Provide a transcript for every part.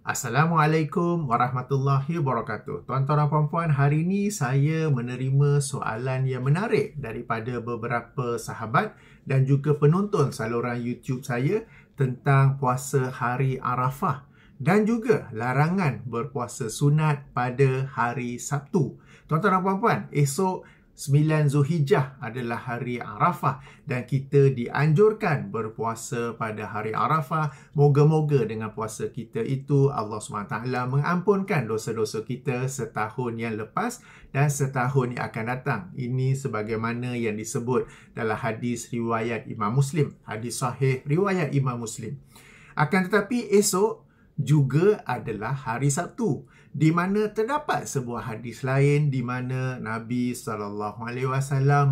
Assalamualaikum warahmatullahi wabarakatuh. Tuan-tuan dan puan-puan, hari ini saya menerima soalan yang menarik daripada beberapa sahabat dan juga penonton saluran YouTube saya tentang puasa hari Arafah dan juga larangan berpuasa sunat pada hari Sabtu. Tuan-tuan dan puan-puan, esok 9 Zulhijjah adalah hari Arafah dan kita dianjurkan berpuasa pada hari Arafah. Moga-moga dengan puasa kita itu Allah SWT mengampunkan dosa-dosa kita setahun yang lepas dan setahun yang akan datang. Ini sebagaimana yang disebut dalam hadis riwayat Imam Muslim, hadis sahih riwayat Imam Muslim. Akan tetapi esok juga adalah hari Sabtu, di mana terdapat sebuah hadis lain di mana Nabi SAW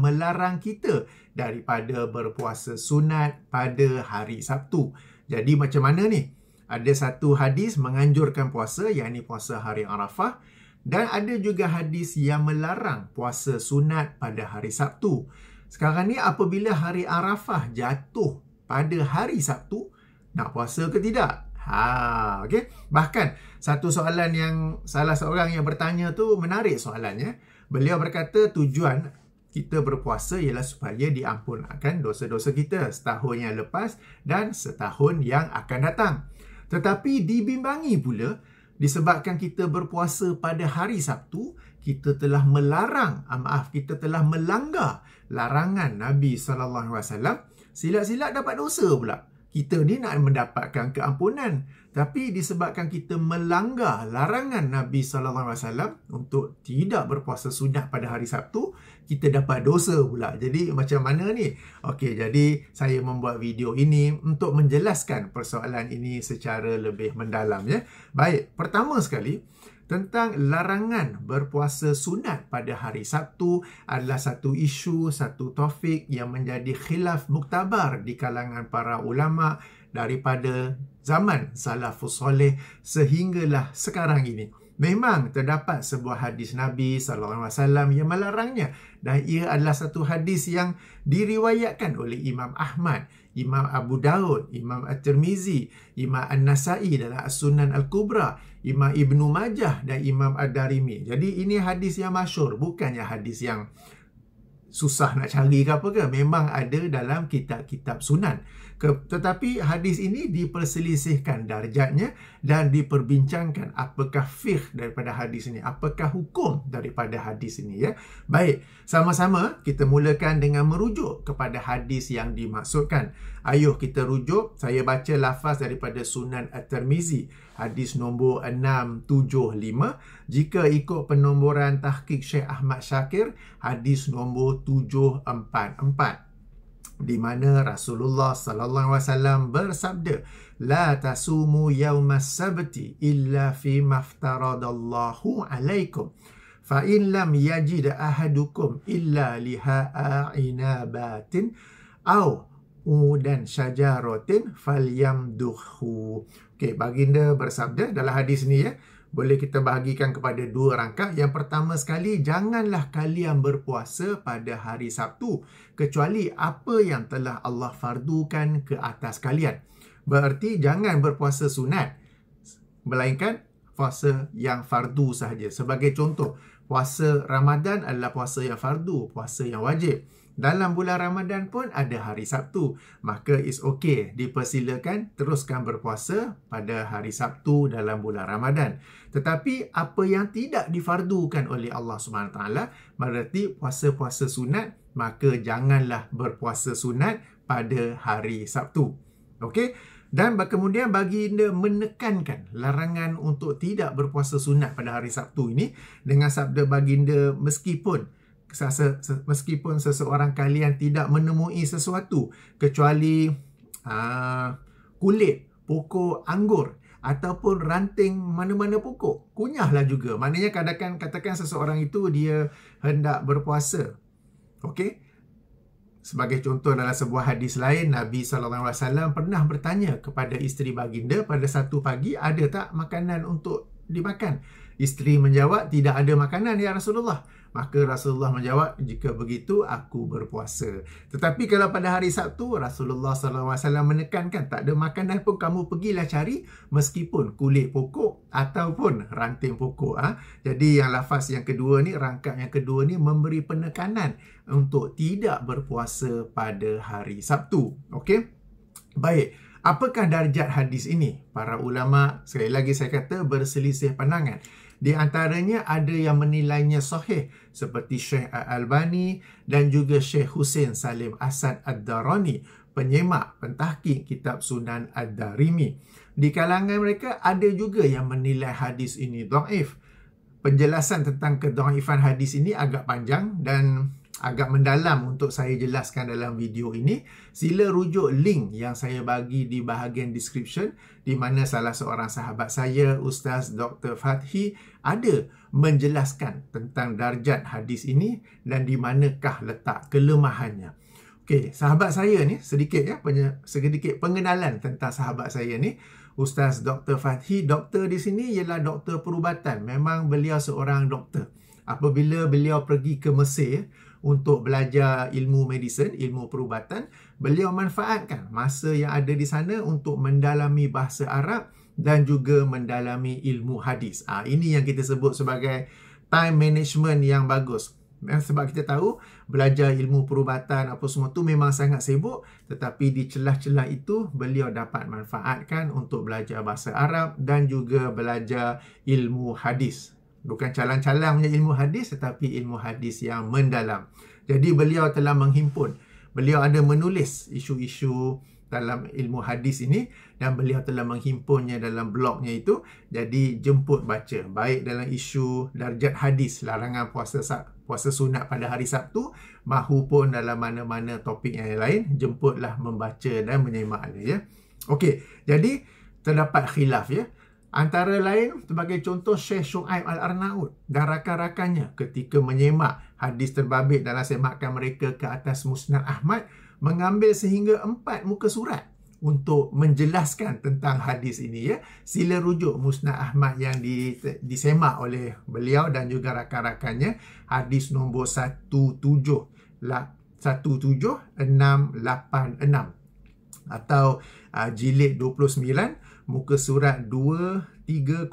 melarang kita daripada berpuasa sunat pada hari Sabtu. Jadi macam mana ni? Ada satu hadis menganjurkan puasa, yakni puasa hari Arafah, dan ada juga hadis yang melarang puasa sunat pada hari Sabtu. Sekarang ni apabila hari Arafah jatuh pada hari Sabtu, nak puasa ke tidak? Okay. Bahkan satu soalan yang salah seorang yang bertanya tu menarik soalannya. Beliau berkata tujuan kita berpuasa ialah supaya diampunkan dosa-dosa kita setahun yang lepas dan setahun yang akan datang. Tetapi dibimbangi pula disebabkan kita berpuasa pada hari Sabtu, kita telah kita telah melanggar larangan Nabi SAW. Silap-silap dapat dosa pula. Kita ni nak mendapatkan keampunan, tapi disebabkan kita melanggar larangan Nabi SAW untuk tidak berpuasa sunat pada hari Sabtu, kita dapat dosa pula. Jadi macam mana ni? Okey, jadi saya membuat video ini untuk menjelaskan persoalan ini secara lebih mendalam ya. Baik, pertama sekali tentang larangan berpuasa sunat pada hari Sabtu adalah satu isu, satu topik yang menjadi khilaf muktabar di kalangan para ulama daripada zaman salafus soleh sehinggalah sekarang ini. Memang terdapat sebuah hadis Nabi SAW yang melarangnya, dan ia adalah satu hadis yang diriwayatkan oleh Imam Ahmad, Imam Abu Daud, Imam At-Tirmizi, Imam An-Nasai dalam As-Sunan Al-Kubra, Imam Ibnu Majah dan Imam Ad-Darimi. Jadi ini hadis yang masyhur, bukannya hadis yang susah nak cari ke apa ke. Memang ada dalam kitab-kitab sunan. Tetapi hadis ini diperselisihkan darjatnya dan diperbincangkan apakah fiqh daripada hadis ini, apakah hukum daripada hadis ini ya. Baik, sama-sama kita mulakan dengan merujuk kepada hadis yang dimaksudkan. Ayuh kita rujuk, saya baca lafaz daripada Sunan At-Tirmizi, hadis nombor 675. Jika ikut penomboran tahqiq Syekh Ahmad Syakir, hadis nombor 744. Di mana Rasulullah SAW bersabda, la tasumu yawmas sabti illa fi maftaradallahu alaikum fa in lam yajid ahadukum illa liha'a inabatin aw udan syajaratin falyamduhu. Okey, baginda bersabda dalam hadis ni ya, boleh kita bahagikan kepada dua rangka. Yang pertama sekali, janganlah kalian berpuasa pada hari Sabtu kecuali apa yang telah Allah fardukan ke atas kalian. Berarti jangan berpuasa sunat, melainkan puasa yang fardu sahaja. Sebagai contoh, puasa Ramadan adalah puasa yang fardu, puasa yang wajib. Dalam bulan Ramadan pun ada hari Sabtu. Maka it's okay, dipersilakan teruskan berpuasa pada hari Sabtu dalam bulan Ramadan. Tetapi apa yang tidak difardukan oleh Allah SWT, berarti puasa-puasa sunat, maka janganlah berpuasa sunat pada hari Sabtu. Okey? Dan kemudian baginda menekankan larangan untuk tidak berpuasa sunat pada hari Sabtu ini dengan sabda baginda, meskipun seseorang kalian tidak menemui sesuatu kecuali kulit pokok anggur ataupun ranting mana-mana pokok, kunyahlah juga. Maknanya katakan seseorang itu dia hendak berpuasa. Okey? Sebagai contoh, dalam sebuah hadis lain, Nabi SAW pernah bertanya kepada isteri baginda pada satu pagi, ada tak makanan untuk dimakan? Isteri menjawab, tidak ada makanan ya Rasulullah. Maka Rasulullah menjawab, jika begitu aku berpuasa. Tetapi kalau pada hari Sabtu, Rasulullah SAW menekankan, tak ada makanan pun kamu pergilah cari, meskipun kulit pokok ataupun ranting pokok. Jadi yang lafaz yang kedua ni, rangkap yang kedua ni memberi penekanan untuk tidak berpuasa pada hari Sabtu. Okey? Baik. Apakah darjat hadis ini? Para ulama, sekali lagi saya kata, berselisih pandangan. Di antaranya ada yang menilainya sahih seperti Syekh Al-Albani dan juga Syekh Hussein Salim Asad Ad-Darani, penyemak, pentahqiq kitab Sunan Ad-Darimi. Di kalangan mereka ada juga yang menilai hadis ini dhaif. Penjelasan tentang kedhaifan hadis ini agak panjang dan agak mendalam untuk saya jelaskan dalam video ini. Sila rujuk link yang saya bagi di bahagian description, di mana salah seorang sahabat saya, Ustaz Dr. Fathi, ada menjelaskan tentang darjat hadis ini dan di manakah letak kelemahannya. Okey, sahabat saya ni sedikit pengenalan tentang sahabat saya ni. Ustaz Dr. Fathi, doktor di sini ialah doktor perubatan. Memang beliau seorang doktor. Apabila beliau pergi ke Mesir untuk belajar ilmu medicine, ilmu perubatan, beliau manfaatkan masa yang ada di sana untuk mendalami bahasa Arab dan juga mendalami ilmu hadis. Ini yang kita sebut sebagai time management yang bagus. Sebab kita tahu belajar ilmu perubatan apa semua tu memang sangat sibuk, tetapi di celah-celah itu beliau dapat manfaatkan untuk belajar bahasa Arab dan juga belajar ilmu hadis. Bukan calang-calang punya ilmu hadis, tetapi ilmu hadis yang mendalam. Jadi beliau telah menghimpun, beliau ada menulis isu-isu dalam ilmu hadis ini dan beliau telah menghimpunnya dalam blognya itu. Jadi jemput baca, baik dalam isu darjat hadis, larangan puasa sunat pada hari Sabtu, mahupun dalam mana-mana topik yang lain, jemputlah membaca dan menyemaknya ya. Okey, jadi terdapat khilaf ya. Antara lain, sebagai contoh, Syekh Shu'aib Al-Arnaud dan rakan-rakannya ketika menyemak hadis terbabit dalam semakan mereka ke atas Musnad Ahmad, mengambil sehingga 4 muka surat untuk menjelaskan tentang hadis ini ya. Sila rujuk Musnad Ahmad yang disemak oleh beliau dan juga rakan-rakannya, hadis nombor 17686 atau jilid 29, muka surat 230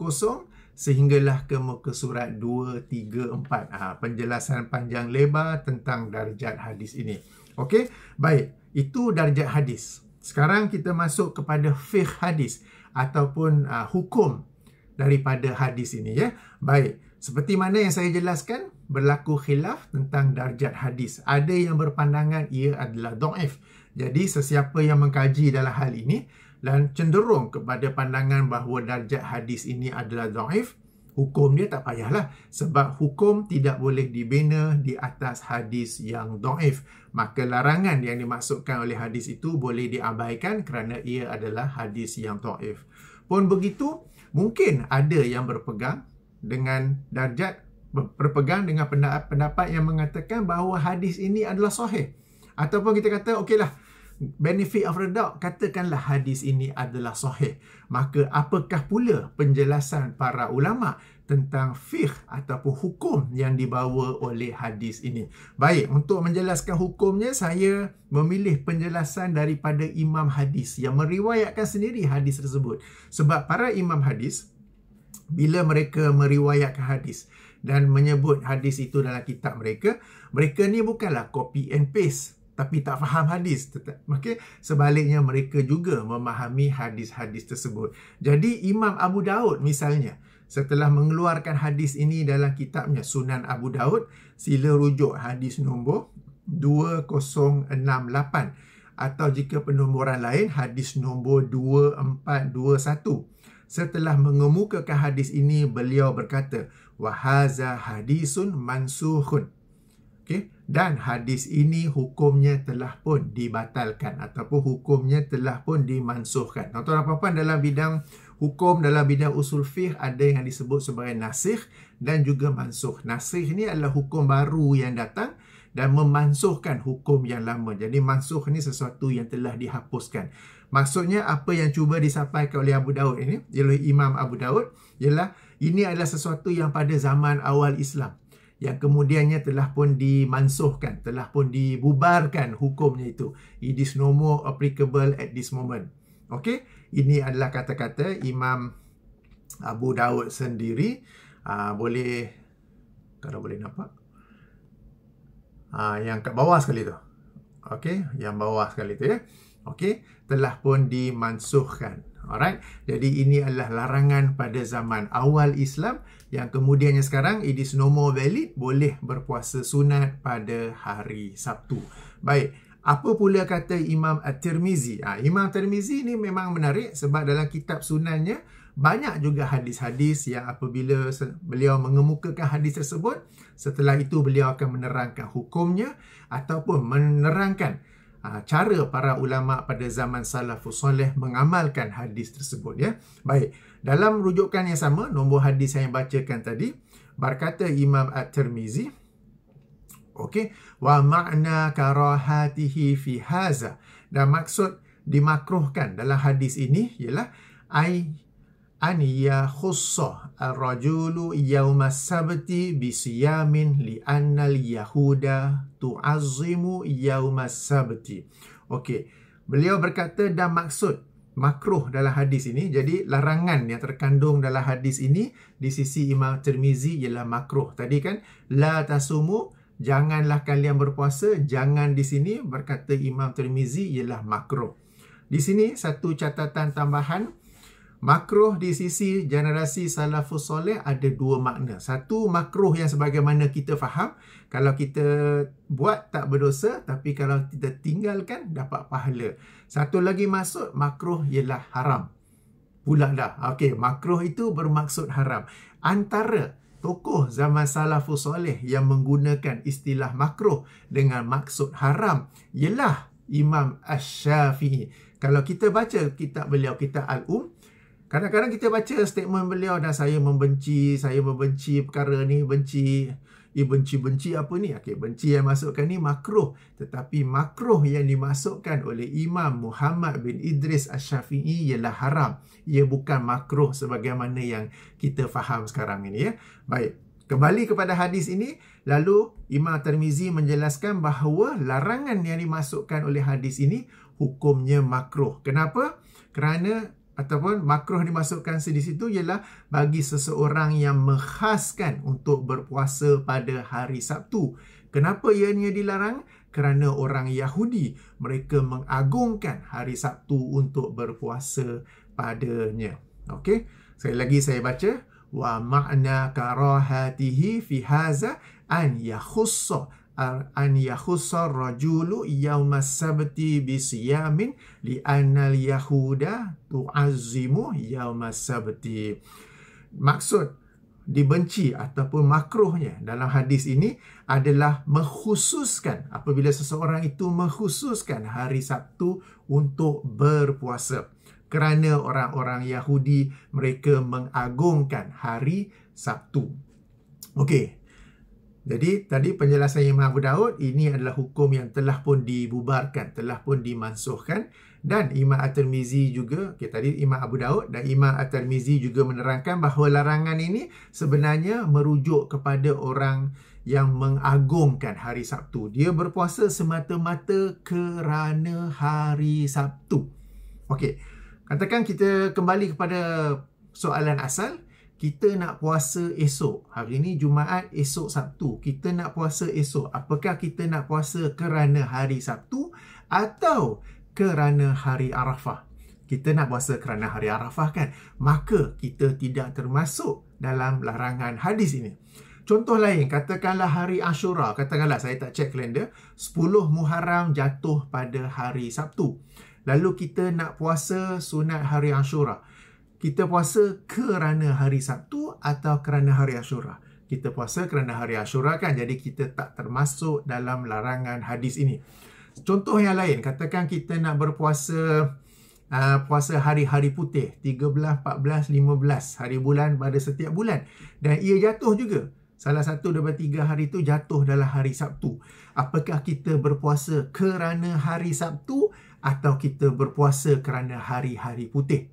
sehinggalah ke muka surat 234. Penjelasan panjang lebar tentang darjat hadis ini. Okey, baik. Itu darjat hadis. Sekarang kita masuk kepada fiqh hadis ataupun hukum daripada hadis ini ya. Baik, seperti mana yang saya jelaskan, berlaku khilaf tentang darjat hadis. Ada yang berpandangan ia adalah dhaif. Jadi sesiapa yang mengkaji dalam hal ini dan cenderung kepada pandangan bahawa darjat hadis ini adalah dhaif, hukum dia tak payahlah, sebab hukum tidak boleh dibina di atas hadis yang dhaif. Maka larangan yang dimaksudkan oleh hadis itu boleh diabaikan kerana ia adalah hadis yang dhaif. Pun begitu, mungkin ada yang berpegang dengan darjat, berpegang dengan pendapat yang mengatakan bahawa hadis ini adalah sahih. Ataupun kita kata, okeylah, benefit of the doubt, katakanlah hadis ini adalah sahih. Maka apakah pula penjelasan para ulama tentang fiqh ataupun hukum yang dibawa oleh hadis ini? Baik, untuk menjelaskan hukumnya, saya memilih penjelasan daripada imam hadis yang meriwayatkan sendiri hadis tersebut. Sebab para imam hadis, bila mereka meriwayatkan hadis dan menyebut hadis itu dalam kitab mereka, mereka ni bukanlah copy and paste tapi tak faham hadis. Maka sebaliknya mereka juga memahami hadis-hadis tersebut. Jadi Imam Abu Daud misalnya, setelah mengeluarkan hadis ini dalam kitabnya Sunan Abu Daud, sila rujuk hadis nombor 2068 atau jika penomboran lain hadis nombor 2421. Setelah mengemukakan hadis ini, beliau berkata, wa haza hadisun mansukhun. Okay? Dan hadis ini hukumnya telah pun dibatalkan ataupun hukumnya telah pun dimansuhkan. Tuan-tuan dan puan-puan, dalam bidang hukum, dalam bidang usul fiqh, ada yang disebut sebagai nasikh dan juga mansuh. Nasikh ni adalah hukum baru yang datang dan memansuhkan hukum yang lama. Jadi mansuh ni sesuatu yang telah dihapuskan. Maksudnya apa yang cuba disampaikan oleh Abu Daud ini, oleh Imam Abu Daud, ialah ini adalah sesuatu yang pada zaman awal Islam, yang kemudiannya telah pun dimansuhkan, telah pun dibubarkan hukumnya itu. It is no more applicable at this moment. Okey, ini adalah kata-kata Imam Abu Daud sendiri. Boleh, kalau boleh nampak, yang kat bawah sekali tu. Okey, yang bawah sekali tu ya. Okey, telah pun dimansuhkan. Alright. Jadi ini adalah larangan pada zaman awal Islam yang kemudiannya sekarang it is no more valid, boleh berpuasa sunat pada hari Sabtu. Baik, apa pula kata Imam At-Tirmizi? Imam At-Tirmizi ni memang menarik sebab dalam kitab sunannya banyak juga hadis-hadis yang apabila beliau mengemukakan hadis tersebut, setelah itu beliau akan menerangkan hukumnya ataupun menerangkan cara para ulama pada zaman salafus soleh mengamalkan hadis tersebut ya. Baik, dalam rujukan yang sama, nombor hadis yang bacakan tadi, berkata Imam At-Tirmizi, okey, wa ma'na karahatihi fi haza, dan maksud dimakruhkan dalam hadis ini ialah an yakhussa ar-rajulu yawma sabti bisiyamin li'anna al-yahuda tu'azzimu yawma sabti. Okey, beliau berkata dan maksud makruh dalam hadis ini, jadi larangan yang terkandung dalam hadis ini di sisi Imam Tirmizi ialah makruh. Tadi kan la tasumu, janganlah kalian berpuasa, jangan di sini berkata Imam Tirmizi ialah makruh. Di sini satu catatan tambahan, makruh di sisi generasi salafus soleh ada dua makna. Satu, makruh yang sebagaimana kita faham, kalau kita buat tak berdosa, tapi kalau kita tinggalkan dapat pahala. Satu lagi maksud makruh ialah haram pula dah. Okey, makruh itu bermaksud haram. Antara tokoh zaman salafus soleh yang menggunakan istilah makruh dengan maksud haram ialah Imam Asy-Syafi'i. Kalau kita baca kitab beliau, kitab Al-Um, kadang-kadang kita baca statement beliau, dan saya membenci perkara ni, benci apa ni? Okey, benci yang masukkan ni makruh. Tetapi makruh yang dimasukkan oleh Imam Muhammad bin Idris Asy-Syafi'i ialah haram. Ia bukan makruh sebagaimana yang kita faham sekarang ini ya. Baik, kembali kepada hadis ini, lalu Imam Tirmizi menjelaskan bahawa larangan yang dimasukkan oleh hadis ini hukumnya makruh. Kenapa? Kerana ataupun makruh dimasukkan di situ ialah bagi seseorang yang mengkhaskan untuk berpuasa pada hari Sabtu. Kenapa ianya dilarang? Kerana orang Yahudi, mereka mengagungkan hari Sabtu untuk berpuasa padanya. Okey, sekali lagi saya baca, wa ma'na karahatihi fi haza an yakhussa rajulu yawma sabti bisiyamin li'anna al-yahuda tu'azzimu yawma sabti. Maksud dibenci ataupun makruhnya dalam hadis ini adalah mengkhususkan, apabila seseorang itu mengkhususkan hari Sabtu untuk berpuasa. Kerana orang-orang Yahudi, mereka mengagungkan hari Sabtu. Okey, jadi tadi penjelasan Imam Abu Daud, ini adalah hukum yang telah pun dibubarkan, telah pun dimansuhkan. Dan Imam At-Tirmizi juga, tadi Imam Abu Daud dan Imam At-Tirmizi juga menerangkan bahawa larangan ini sebenarnya merujuk kepada orang yang mengagungkan hari Sabtu. Dia berpuasa semata-mata kerana hari Sabtu. Okey, katakan kita kembali kepada soalan asal. Kita nak puasa esok. Hari ni Jumaat, esok Sabtu. Kita nak puasa esok. Apakah kita nak puasa kerana hari Sabtu atau kerana hari Arafah? Kita nak puasa kerana hari Arafah kan? Maka kita tidak termasuk dalam larangan hadis ini. Contoh lain, katakanlah hari Ashura. Katakanlah saya tak cek kalender. 10 Muharram jatuh pada hari Sabtu. Lalu kita nak puasa sunat hari Ashura. Kita puasa kerana hari Sabtu atau kerana hari Ashura? Kita puasa kerana hari Ashura kan? Jadi kita tak termasuk dalam larangan hadis ini. Contoh yang lain, katakan kita nak berpuasa puasa hari-hari putih, 13, 14, 15 hari bulan pada setiap bulan. Dan ia jatuh juga. Salah satu daripada 3 hari itu jatuh dalam hari Sabtu. Apakah kita berpuasa kerana hari Sabtu atau kita berpuasa kerana hari-hari putih.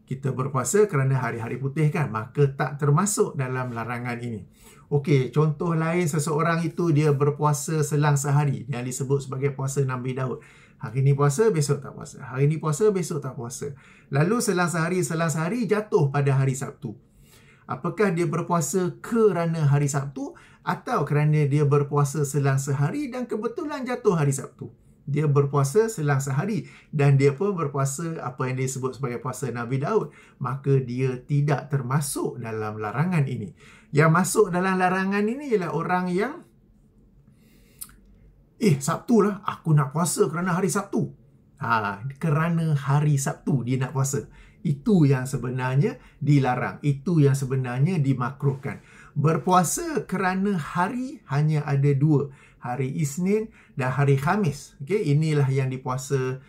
Kita berpuasa kerana hari-hari putih kan, maka tak termasuk dalam larangan ini. Okey, contoh lain seseorang itu dia berpuasa selang sehari yang disebut sebagai puasa Nabi Daud. Hari ni puasa, besok tak puasa. Hari ni puasa, besok tak puasa. Lalu selang sehari jatuh pada hari Sabtu. Apakah dia berpuasa kerana hari Sabtu atau kerana dia berpuasa selang sehari dan kebetulan jatuh hari Sabtu? Dia berpuasa selang sehari dan dia pun berpuasa apa yang disebut sebagai puasa Nabi Daud, maka dia tidak termasuk dalam larangan ini. Yang masuk dalam larangan ini ialah orang yang Sabtu lah, aku nak puasa kerana hari Sabtu. Kerana hari Sabtu dia nak puasa. Itu yang sebenarnya dilarang. Itu yang sebenarnya dimakruhkan. Berpuasa kerana hari hanya ada dua. Hari Isnin dan hari Khamis. Okay? Inilah yang dipuasa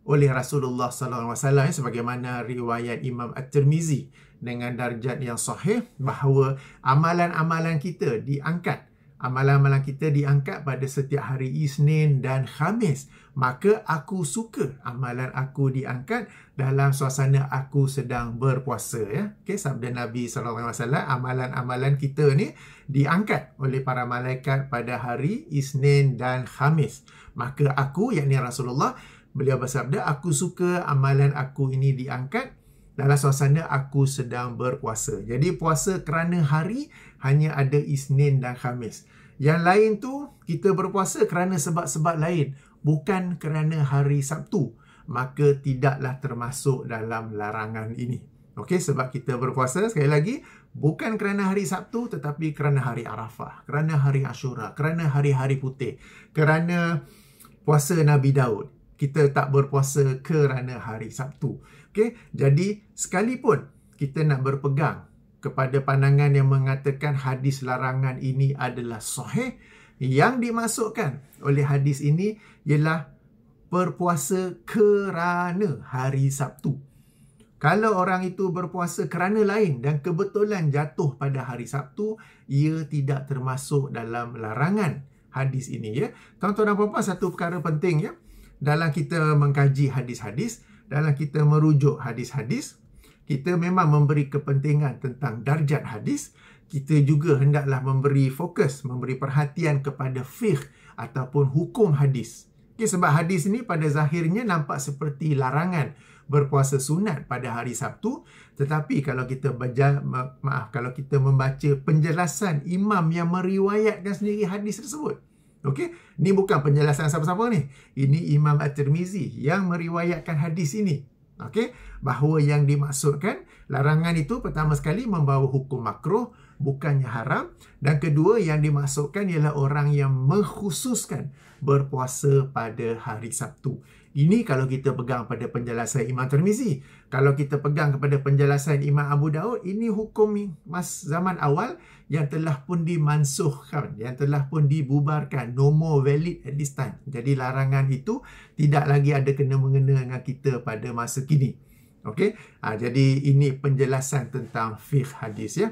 oleh Rasulullah SAW sebagaimana riwayat Imam At-Tirmizi dengan darjat yang sahih bahawa amalan-amalan kita diangkat. Amalan-amalan kita diangkat pada setiap hari Isnin dan Khamis. Maka aku suka amalan aku diangkat dalam suasana aku sedang berpuasa. Ya? Okay, sabda Nabi SAW, amalan-amalan kita ni diangkat oleh para malaikat pada hari Isnin dan Khamis. Maka aku, yakni Rasulullah, beliau bersabda, aku suka amalan aku ini diangkat dalam suasana aku sedang berpuasa. Jadi puasa kerana hari hanya ada Isnin dan Khamis. Yang lain tu kita berpuasa kerana sebab-sebab lain, bukan kerana hari Sabtu, maka tidaklah termasuk dalam larangan ini. Okey, sebab kita berpuasa sekali lagi bukan kerana hari Sabtu tetapi kerana hari Arafah, kerana hari Ashura, kerana hari-hari putih, kerana puasa Nabi Daud. Kita tak berpuasa kerana hari Sabtu. Okey, jadi sekalipun kita nak berpegang kepada pandangan yang mengatakan hadis larangan ini adalah sahih, yang dimasukkan oleh hadis ini ialah berpuasa kerana hari Sabtu. Kalau orang itu berpuasa kerana lain dan kebetulan jatuh pada hari Sabtu, ia tidak termasuk dalam larangan hadis ini. Ya, tuan-tuan dan puan-puan, satu perkara penting ya, dalam kita mengkaji hadis-hadis, dalam kita merujuk hadis-hadis, kita memang memberi kepentingan tentang darjat hadis. Kita juga hendaklah memberi fokus, memberi perhatian kepada fiqh ataupun hukum hadis. Okay, sebab hadis ini pada zahirnya nampak seperti larangan berpuasa sunat pada hari Sabtu. Tetapi kalau kita kalau kita membaca penjelasan imam yang meriwayatkan sendiri hadis tersebut. Okey, ini bukan penjelasan siapa-siapa ni. Ini Imam At-Tirmizi yang meriwayatkan hadis ini. Okey, bahawa yang dimaksudkan larangan itu pertama sekali membawa hukum makruh, bukannya haram, dan kedua yang dimaksudkan ialah orang yang mengkhususkan berpuasa pada hari Sabtu. Ini kalau kita pegang pada penjelasan Imam Tirmizi. Kalau kita pegang kepada penjelasan Imam Abu Daud, ini hukum zaman awal yang telah pun dimansuhkan, yang telah pun dibubarkan, no more valid at this time. Jadi larangan itu tidak lagi ada kena-mengena dengan kita pada masa kini. Okey, jadi ini penjelasan tentang fiqh hadis ya.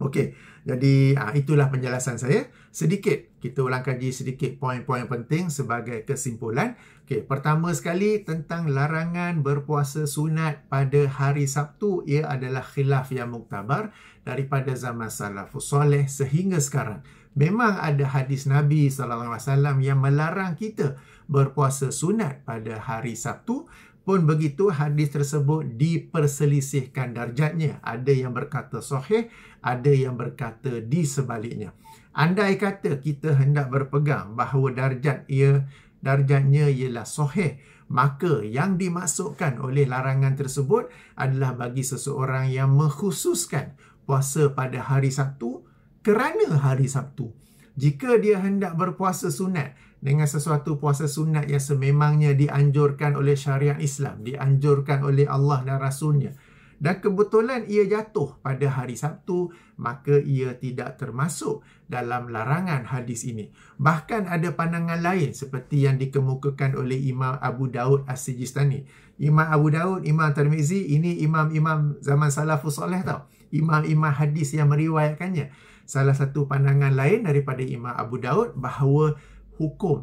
Okey, jadi itulah penjelasan saya. Sedikit kita ulang kaji sedikit poin-poin penting sebagai kesimpulan. Okey, pertama sekali tentang larangan berpuasa sunat pada hari Sabtu, ia adalah khilaf yang muktabar daripada zaman salafus soleh sehingga sekarang. Memang ada hadis Nabi SAW yang melarang kita berpuasa sunat pada hari Sabtu. Pun begitu, hadis tersebut diperselisihkan darjatnya. Ada yang berkata sahih, ada yang berkata di sebaliknya. Andai kata kita hendak berpegang bahawa darjatnya ialah sahih, maka yang dimaksudkan oleh larangan tersebut adalah bagi seseorang yang mengkhususkan puasa pada hari Sabtu kerana hari Sabtu. Jika dia hendak berpuasa sunat dengan sesuatu puasa sunat yang sememangnya dianjurkan oleh syariat Islam, dianjurkan oleh Allah dan Rasulnya, dan kebetulan ia jatuh pada hari Sabtu, maka ia tidak termasuk dalam larangan hadis ini. Bahkan ada pandangan lain seperti yang dikemukakan oleh Imam Abu Daud As-Sijistani. Imam Abu Daud, Imam Tirmizi, ini imam-imam zaman salafus soleh tau. Imam-imam hadis yang meriwayatkannya. Salah satu pandangan lain daripada Imam Abu Daud bahawa hukum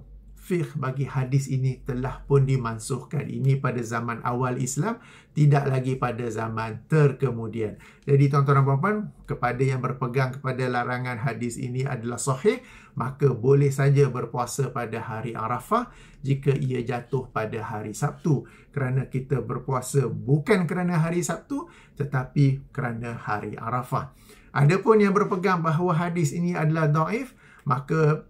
fiqh bagi hadis ini telah pun dimansuhkan. Ini pada zaman awal Islam, tidak lagi pada zaman terkemudian. Jadi tuan-tuan dan puan-puan, kepada yang berpegang kepada larangan hadis ini adalah sahih, maka boleh saja berpuasa pada hari Arafah jika ia jatuh pada hari Sabtu. Kerana kita berpuasa bukan kerana hari Sabtu, tetapi kerana hari Arafah. Adapun yang berpegang bahawa hadis ini adalah dhaif, maka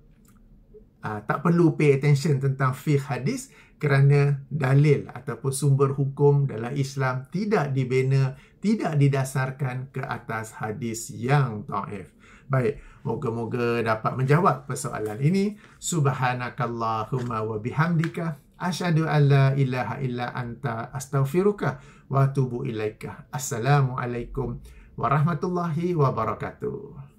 tak perlu pay attention tentang fiqh hadis, kerana dalil ataupun sumber hukum dalam Islam tidak dibina, tidak didasarkan ke atas hadis yang dhaif. Baik, moga-moga dapat menjawab persoalan ini. Subhanakallahumma wa bihamdika asyhadu an la ilaha illa anta astaghfiruka wa atubu ilaika. Assalamualaikum warahmatullahi wabarakatuh.